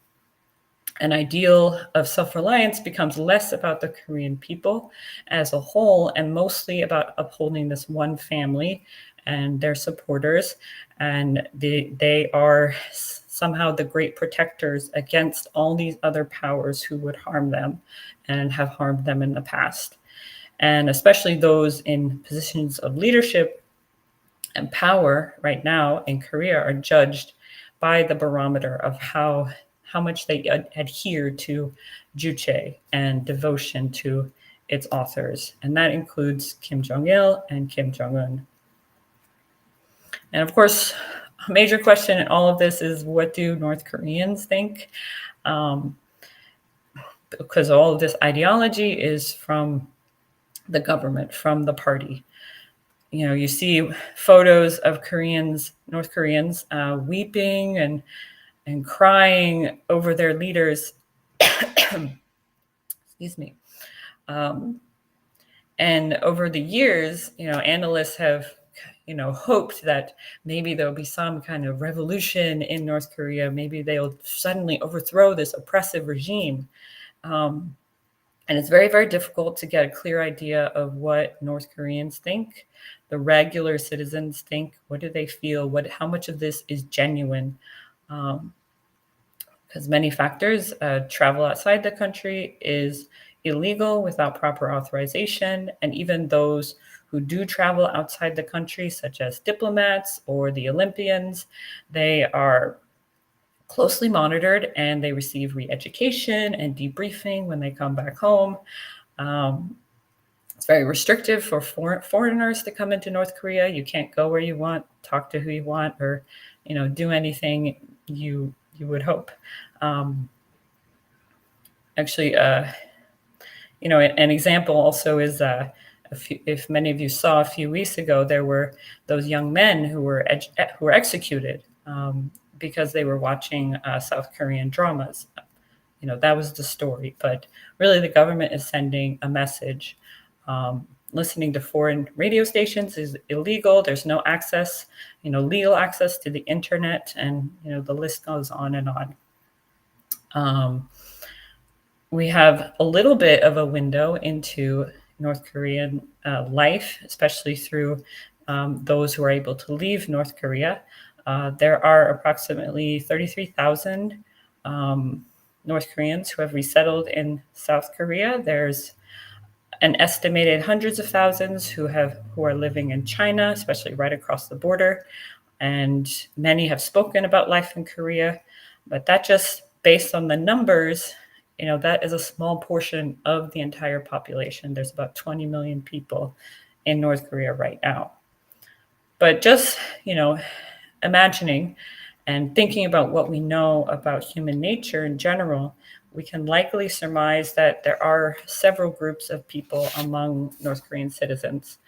An ideal of self-reliance becomes less about the Korean people as a whole and mostly about upholding this one family and their supporters. And they are somehow the great protectors against all these other powers who would harm them and have harmed them in the past. And especially those in positions of leadership and power right now in Korea are judged by the barometer of how much they adhere to Juche and devotion to its authors. And that includes Kim Jong-il and Kim Jong-un. And of course, a major question in all of this is, what do North Koreans think? Because all of this ideology is from the government, from the party. You know, you see photos of North Koreans, weeping and crying over their leaders. Excuse me. And over the years, you know, analysts have, you know, hoped that maybe there'll be some kind of revolution in North Korea. Maybe they'll suddenly overthrow this oppressive regime. And it's very, very difficult to get a clear idea of what North Koreans think. The regular citizens think. What do they feel? How much of this is genuine? Because many factors, travel outside the country is illegal without proper authorization. And even those who do travel outside the country, such as diplomats or the Olympians, they are closely monitored and they receive re-education and debriefing when they come back home. It's very restrictive for foreigners to come into North Korea. You can't go where you want, talk to who you want, or, you know, do anything you would hope. Actually, you know, an example also is, if many of you saw a few weeks ago, there were those young men who were executed because they were watching South Korean dramas. You know, that was the story. But really, the government is sending a message. Listening to foreign radio stations is illegal. There's no access, you know, legal access to the internet, and, you know, the list goes on and on. We have a little bit of a window into North Korean life, especially through those who are able to leave North Korea. There are approximately 33,000 North Koreans who have resettled in South Korea. There's an estimated hundreds of thousands who are living in China, especially right across the border. And many have spoken about life in Korea, but that just based on the numbers, you know, that is a small portion of the entire population. There's about 20 million people in North Korea right now. But just, you know, imagining and thinking about what we know about human nature in general, we can likely surmise that there are several groups of people among North Korean citizens.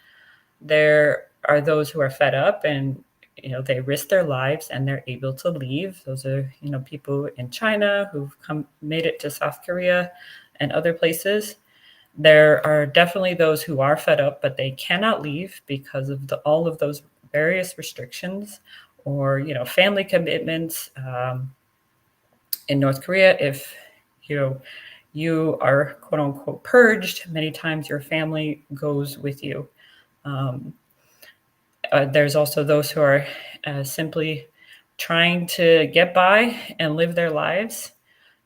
There are those who are fed up and, you know, they risk their lives and they're able to leave. Those are, you know, people in China who've made it to South Korea and other places. There are definitely those who are fed up, but they cannot leave because of all of those various restrictions or, you know, family commitments. In North Korea, if you are quote unquote purged, many times your family goes with you. There's also those who are simply trying to get by and live their lives.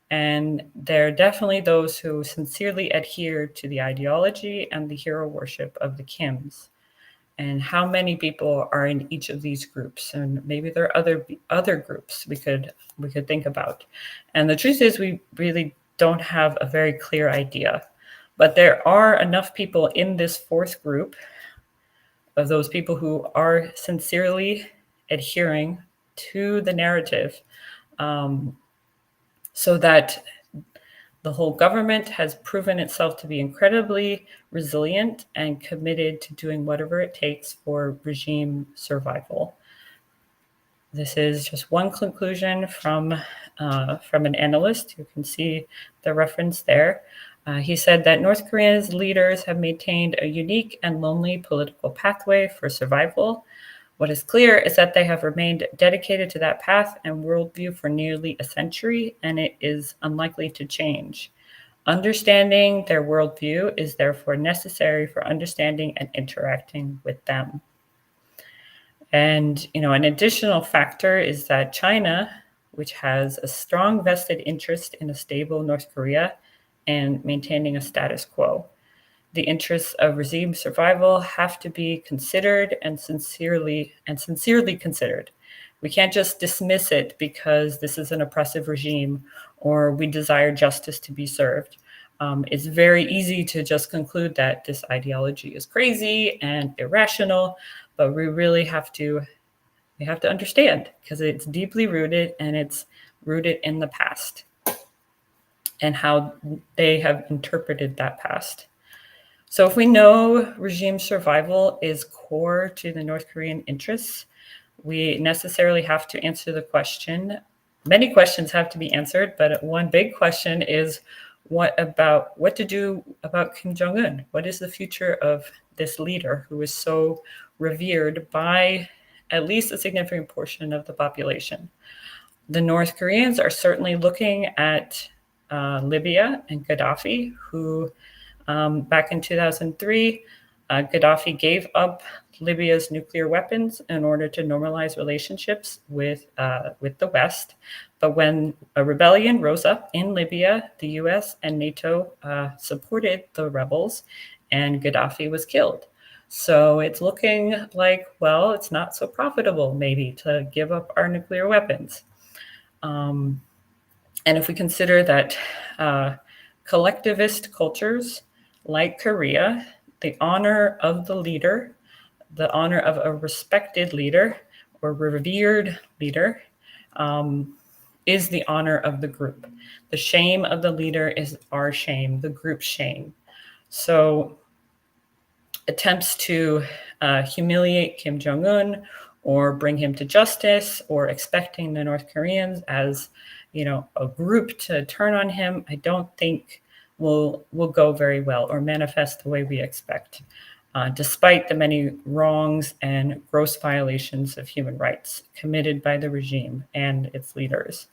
And there are definitely those who sincerely adhere to the ideology and the hero worship of the Kims. And how many people are in each of these groups? And maybe there are other groups we could think about. And the truth is, we really don't have a very clear idea. But there are enough people in this fourth group of those people who are sincerely adhering to the narrative, so that the whole government has proven itself to be incredibly resilient and committed to doing whatever it takes for regime survival. This is just one conclusion from an analyst. You can see the reference there. He said that North Korea's leaders have maintained a unique and lonely political pathway for survival. What is clear is that they have remained dedicated to that path and worldview for nearly a century, and it is unlikely to change. Understanding their worldview is therefore necessary for understanding and interacting with them. And, you know, an additional factor is that China, which has a strong vested interest in a stable North Korea and maintaining a status quo. The interests of regime survival have to be considered and sincerely considered. We can't just dismiss it because this is an oppressive regime or we desire justice to be served. It's very easy to just conclude that this ideology is crazy and irrational, but we really have to understand, because it's deeply rooted, and it's rooted in the past and how they have interpreted that past. So if we know regime survival is core to the North Korean interests, we necessarily have to answer the question. Many questions have to be answered, but one big question is, what to do about Kim Jong-un? What is the future of this leader who is so revered by at least a significant portion of the population? The North Koreans are certainly looking at Libya and Gaddafi, who back in 2003, Gaddafi gave up Libya's nuclear weapons in order to normalize relationships with the West. But when a rebellion rose up in Libya, the US and NATO supported the rebels, and Gaddafi was killed. So it's looking like, well, it's not so profitable maybe to give up our nuclear weapons. And if we consider that collectivist cultures like Korea, the honor of the leader, the honor of a respected leader or revered leader, is the honor of the group. The shame of the leader is our shame, the group's shame. So attempts to humiliate Kim Jong-un or bring him to justice, or expecting the North Koreans as, a group to turn on him, I don't think will go very well or manifest the way we expect, despite the many wrongs and gross violations of human rights committed by the regime and its leaders.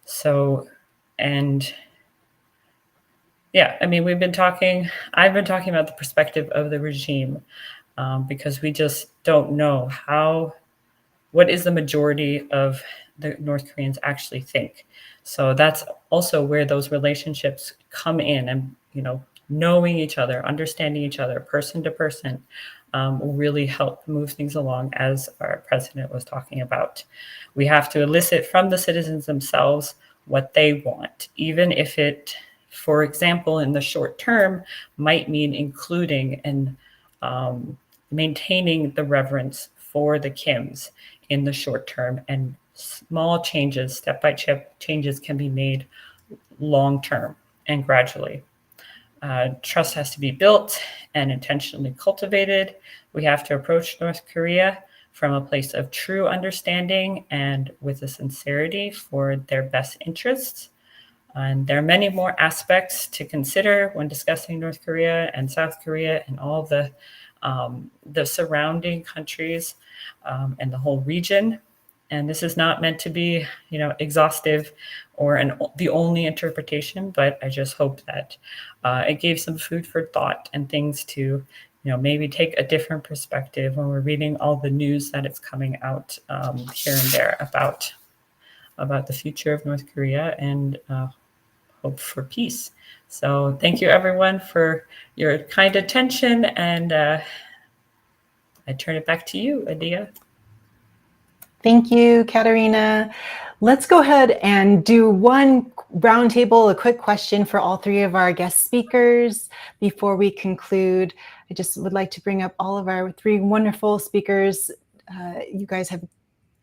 So, and yeah, I mean, I've been talking about the perspective of the regime, because we just don't know what is the majority of the North Koreans actually think. So that's also where those relationships come in, and, knowing each other, understanding each other, person to person, will really help move things along, as our president was talking about. We have to elicit from the citizens themselves what they want, even if it, for example, in the short term, might mean including and maintaining the reverence for the Kims in the short term, and small changes, step-by-step changes, can be made long-term and gradually. Trust has to be built and intentionally cultivated. We have to approach North Korea from a place of true understanding and with a sincerity for their best interests. And there are many more aspects to consider when discussing North Korea and South Korea and all the surrounding countries and the whole region. And this is not meant to be, exhaustive or the only interpretation, but I just hope that it gave some food for thought and things to, maybe take a different perspective when we're reading all the news that is coming out here and there about the future of North Korea, and hope for peace. So thank you, everyone, for your kind attention, and I turn it back to you, Adia. Thank you, Katerina. Let's go ahead and do one roundtable, a quick question for all three of our guest speakers before we conclude. I just would like to bring up all of our three wonderful speakers. You guys have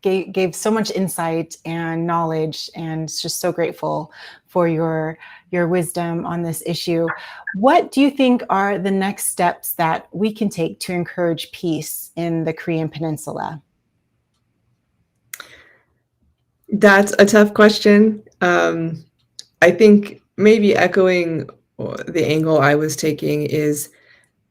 gave so much insight and knowledge, and just so grateful for your wisdom on this issue. What do you think are the next steps that we can take to encourage peace in the Korean Peninsula? That's a tough question. I think maybe echoing the angle I was taking is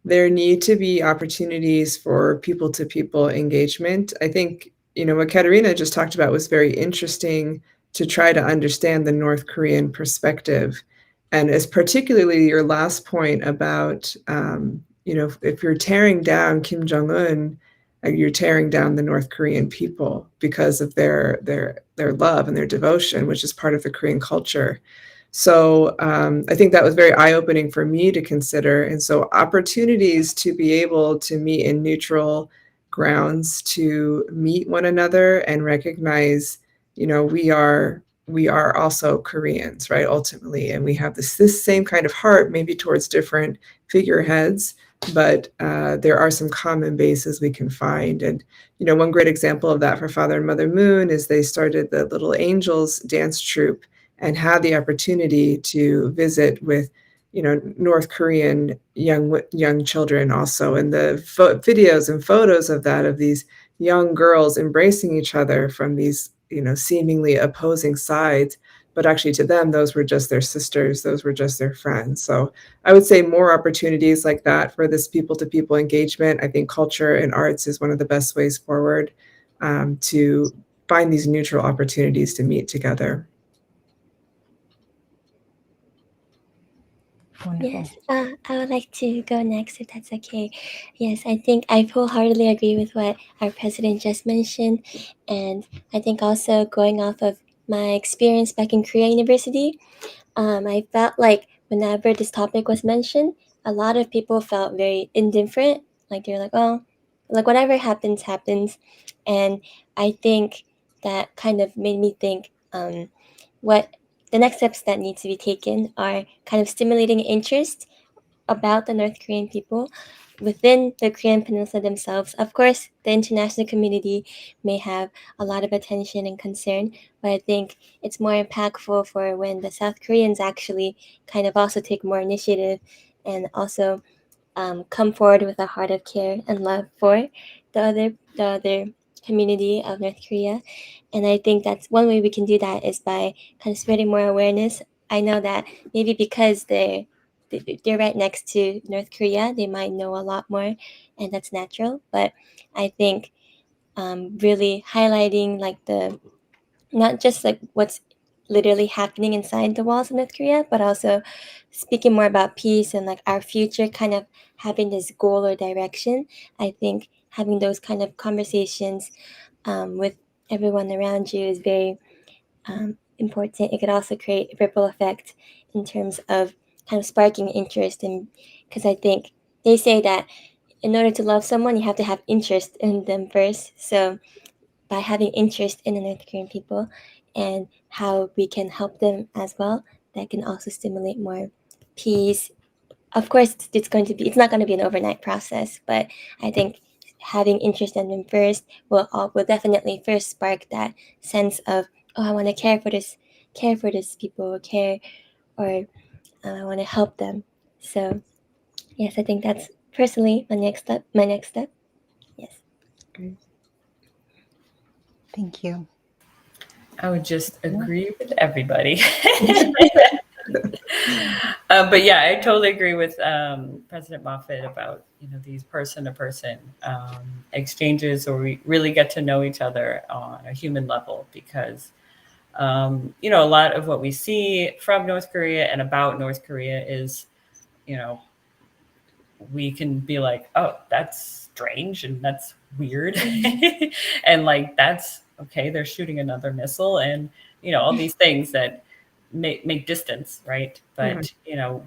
there need to be opportunities for people-to-people engagement. I think, what Katerina just talked about was very interesting, to try to understand the North Korean perspective. And as particularly your last point about, if you're tearing down Kim Jong-un, you're tearing down the North Korean people because of their love and their devotion, which is part of the Korean culture. So I think that was very eye-opening for me to consider. And so opportunities to be able to meet in neutral grounds to meet one another and recognize, we are also Koreans, right? Ultimately, and we have this same kind of heart, maybe towards different figureheads, but there are some common bases we can find. And one great example of that for Father and Mother Moon is they started the Little Angels dance troupe and had the opportunity to visit with North Korean young children also, and the videos and photos of that, of these young girls embracing each other from these seemingly opposing sides, but actually to them those were just their sisters, those were just their friends. So I would say more opportunities like that for this people-to-people engagement. I think culture and arts is one of the best ways forward, to find these neutral opportunities to meet together. Wonderful. Yes, I would like to go next if that's okay. Yes, I think I wholeheartedly agree with what our president just mentioned. And I think also going off of my experience back in Korea University, I felt like whenever this topic was mentioned, a lot of people felt very indifferent. Like they're like, oh, like whatever happens, happens. And I think that kind of made me think what the next steps that need to be taken are kind of stimulating interest about the North Korean people within the Korean Peninsula themselves. Of course, the international community may have a lot of attention and concern, but I think it's more impactful for when the South Koreans actually kind of also take more initiative and also come forward with a heart of care and love for the other community of North Korea. And I think that's one way we can do that is by kind of spreading more awareness. I know that maybe because they're right next to North Korea, they might know a lot more, and that's natural. But I think really highlighting like the not just like what's literally happening inside the walls of North Korea, but also speaking more about peace and like our future, kind of having this goal or direction. I think having those kind of conversations with everyone around you is very important. It could also create a ripple effect in terms of kind of sparking interest, and because I think they say that in order to love someone, you have to have interest in them first. So by having interest in the North Korean people and how we can help them as well, that can also stimulate more peace. Of course, it's not going to be an overnight process, but I think having interest in them first will definitely first spark that sense of, oh, I want to care for this people, or I want to help them. So yes, I think that's personally my next step. Yes. Okay. Thank you. I would just agree with everybody. But yeah, I totally agree with President Moffat about these person-to-person exchanges, where we really get to know each other on a human level, because a lot of what we see from North Korea and about North Korea is, we can be like, oh, that's strange and that's weird, and like that's okay. They're shooting another missile, and all these things that make distance, right? But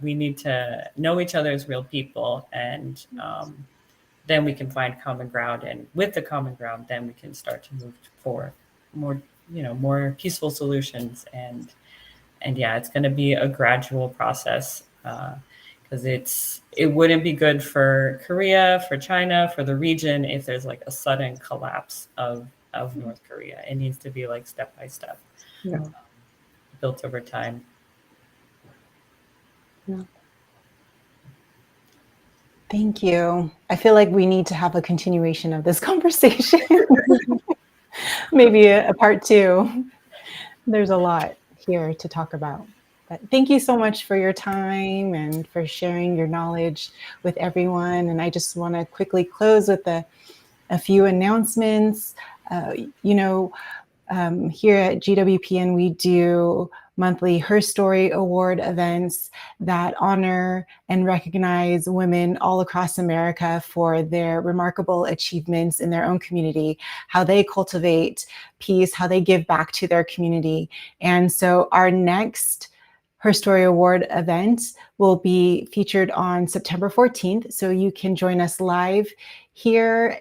we need to know each other as real people, and then we can find common ground, and with the common ground, then we can start to move for more peaceful solutions. And yeah, it's going to be a gradual process, because it wouldn't be good for Korea, for China, for the region if there's like a sudden collapse of North Korea. It needs to be like step by step. Yeah. Built over time. Yeah. Thank you. I feel like we need to have a continuation of this conversation. Maybe a part 2. There's a lot here to talk about. But thank you so much for your time and for sharing your knowledge with everyone. And I just want to quickly close with a few announcements. Here at GWPN, we do monthly Her Story Award events that honor and recognize women all across America for their remarkable achievements in their own community, how they cultivate peace, how they give back to their community. And so our next Her Story Award event will be featured on September 14th. So you can join us live here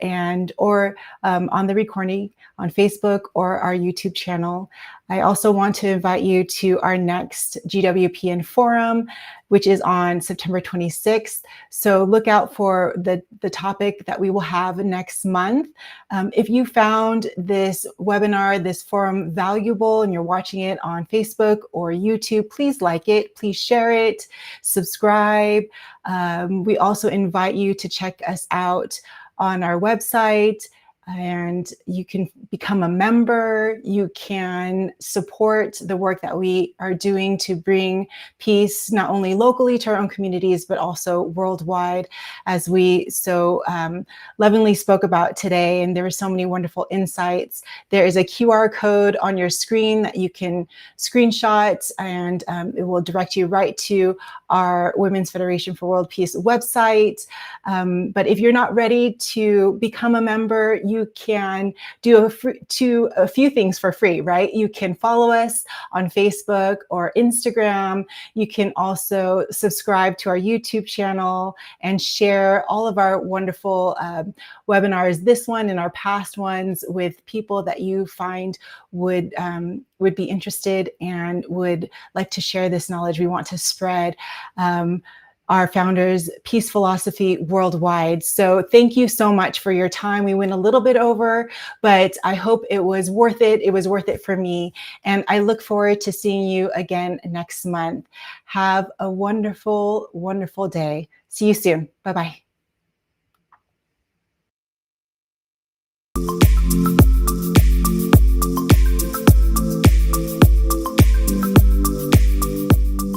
or on the recording on Facebook or our YouTube channel. I also want to invite you to our next GWPN forum, which is on September 26th. So look out for the topic that we will have next month. If you found this webinar, this forum valuable, and you're watching it on Facebook or YouTube, please like it, please share it, subscribe. We also invite you to check us out on our website, and you can become a member. You can support the work that we are doing to bring peace not only locally to our own communities, but also worldwide, as we so lovingly spoke about today. And there were so many wonderful insights. There is a QR code on your screen that you can screenshot, and it will direct you right to our Women's Federation for World Peace website. But if you're not ready to become a member, you can do a few things for free, right? You can follow us on Facebook or Instagram. You can also subscribe to our YouTube channel and share all of our wonderful webinars, this one and our past ones, with people that you find would be interested and would like to share this knowledge. We want to spread our founders' peace philosophy worldwide. So thank you so much for your time. We went a little bit over, but I hope it was worth it. It was worth it for me. And I look forward to seeing you again next month. Have a wonderful, wonderful day. See you soon. Bye-bye.